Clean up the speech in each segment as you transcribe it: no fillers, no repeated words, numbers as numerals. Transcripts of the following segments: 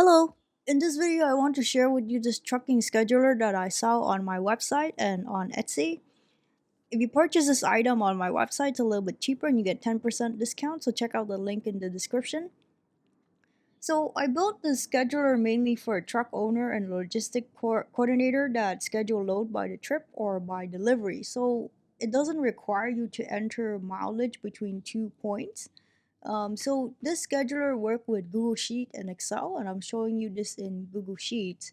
Hello. In this video, I want to share with you this trucking scheduler that I saw on my website and on Etsy. If you purchase this item on my website, it's a little bit cheaper and you get 10% discount, so check out the link in the description. So I built this scheduler mainly for a truck owner and logistic coordinator that schedule load by the trip or by delivery. So it doesn't require you to enter mileage between 2 points. So this scheduler work with Google Sheet and Excel, and I'm showing you this in Google Sheets.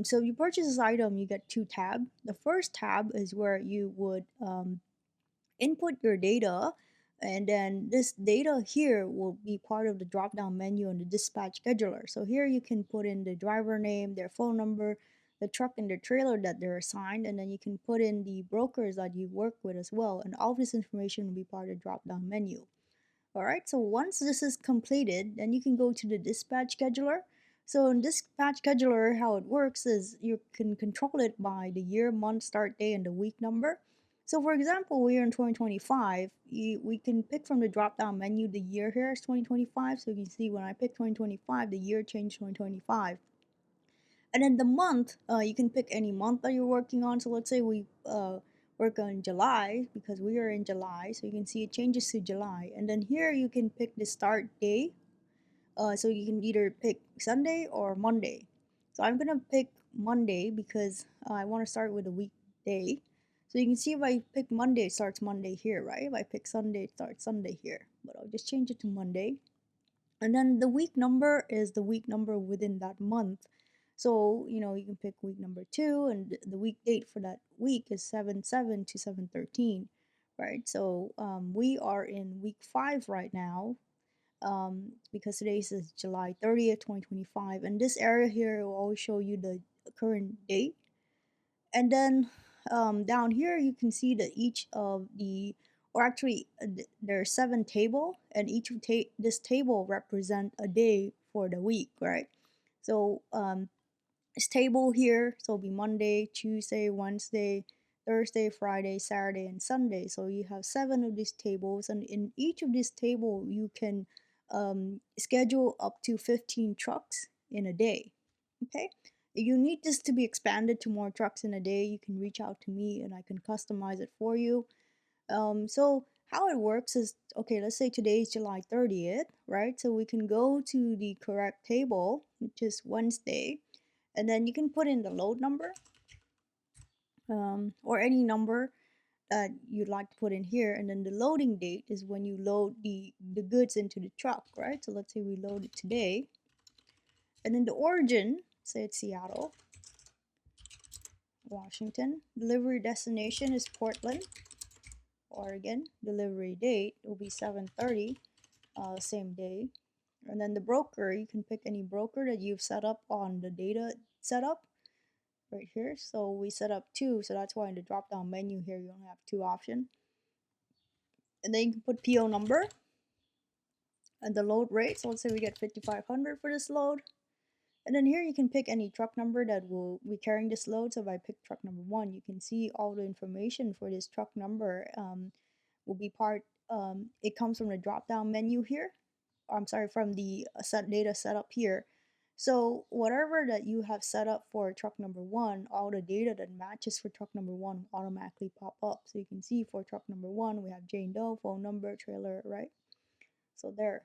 So if you purchase this item, you get two tabs. The first tab is where you would input your data, and then this data here will be part of the drop down menu on the dispatch scheduler. So here you can put in the driver name, their phone number, the truck and the trailer that they're assigned, and then you can put in the brokers that you work with as well, and all this information will be part of the drop down menu. All right, so once this is completed, then you can go to the dispatch scheduler. So in dispatch scheduler, how it works is you can control it by the year, month, start day, and the week number. So for example, we're in 2025, we can pick from the drop-down menu the year here is 2025. So you can see when I pick 2025, the year changed 2025. And then the month, you can pick any month that you're working on. So let's say we work on July because we are in July. So you can see it changes to July. And then here you can pick the start day. So you can either pick Sunday or Monday. So I'm going to pick Monday because I want to start with a weekday. So you can see if I pick Monday, it starts Monday here, right? If I pick Sunday, it starts Sunday here. But I'll just change it to Monday. And then the week number is the week number within that month. So, you can pick week number 2, and the week date for that week is 7/7 to 7/13, right? So, we are in week 5 right now, because today is July 30th, 2025. And this area here will always show you the current date. And then down here, you can see that each of the, or actually, there are 7 table, and each of this table represent a day for the week, right? So this table here, so it'll be Monday, Tuesday, Wednesday, Thursday, Friday, Saturday, and Sunday. So you have 7 of these tables, and in each of these table, you can schedule up to 15 trucks in a day. Okay. If you need this to be expanded to more trucks in a day, you can reach out to me and I can customize it for you. So how it works is, okay, let's say today is July 30th, right? So we can go to the correct table, which is Wednesday, and then you can put in the load number, or any number that you'd like to put in here. And then the loading date is when you load the goods into the truck, right? So let's say we load it today. And then the origin, say it's Seattle, Washington. Delivery destination is Portland, Oregon. Delivery date will be 7/30, same day. And then the broker, you can pick any broker that you've set up on the data setup right here. So we set up 2, so that's why in the drop down menu here you only have 2 options. And then you can put PO number and the load rate. So let's say we get 5,500 for this load. And then here you can pick any truck number that will be carrying this load. So if I pick truck number 1, you can see all the information for this truck number will be part, it comes from the drop down menu here. I'm sorry, from the set data setup here. So whatever that you have set up for truck number 1, all the data that matches for truck number 1 will automatically pop up. So you can see for truck number 1, we have Jane Doe, phone number, trailer, right? So there,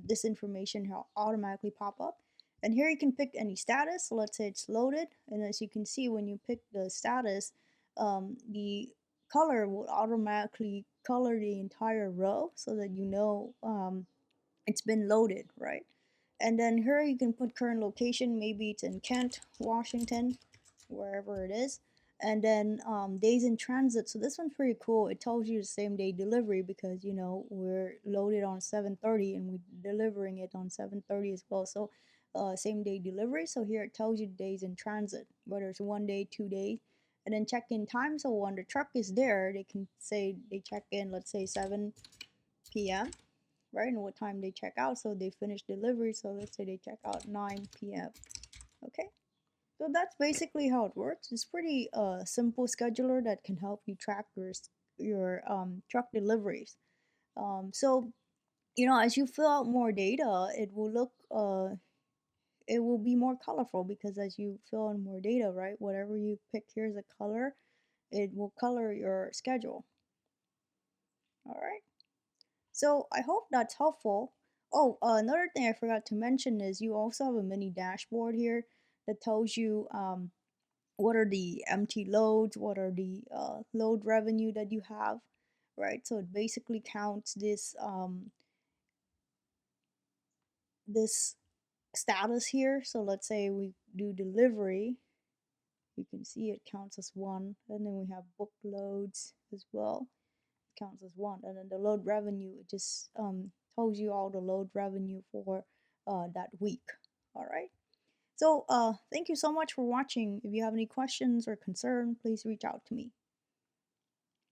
this information will automatically pop up. And here you can pick any status. So let's say it's loaded. And as you can see, when you pick the status, the color will automatically color the entire row so that you know it's been loaded, right? And then here you can put current location. Maybe it's in Kent, Washington, wherever it is. And then days in transit. So this one's pretty cool. It tells you the same day delivery because we're loaded on 7:30 and we're delivering it on 7:30 as well. So same day delivery. So here it tells you days in transit, whether it's 1 day, 2 days. And then check-in time. So when the truck is there, they can say they check in, let's say 7 p.m., right? And what time they check out. So they finish delivery. So let's say they check out 9 p.m. Okay. So that's basically how it works. It's pretty simple scheduler that can help you track your truck deliveries. So as you fill out more data, it will look it will be more colorful because as you fill in more data, right, whatever you pick here as a color, it will color your schedule. All right. So I hope that's helpful. Oh, another thing I forgot to mention is you also have a mini dashboard here that tells you what are the empty loads, what are the load revenue that you have, right? So it basically counts this status here. So let's say we do delivery, you can see it counts as one, and then we have book loads as well, it counts as one, and then the load revenue, it just tells you all the load revenue for that week. All right. So thank you so much for watching. If you have any questions or concern, please reach out to me.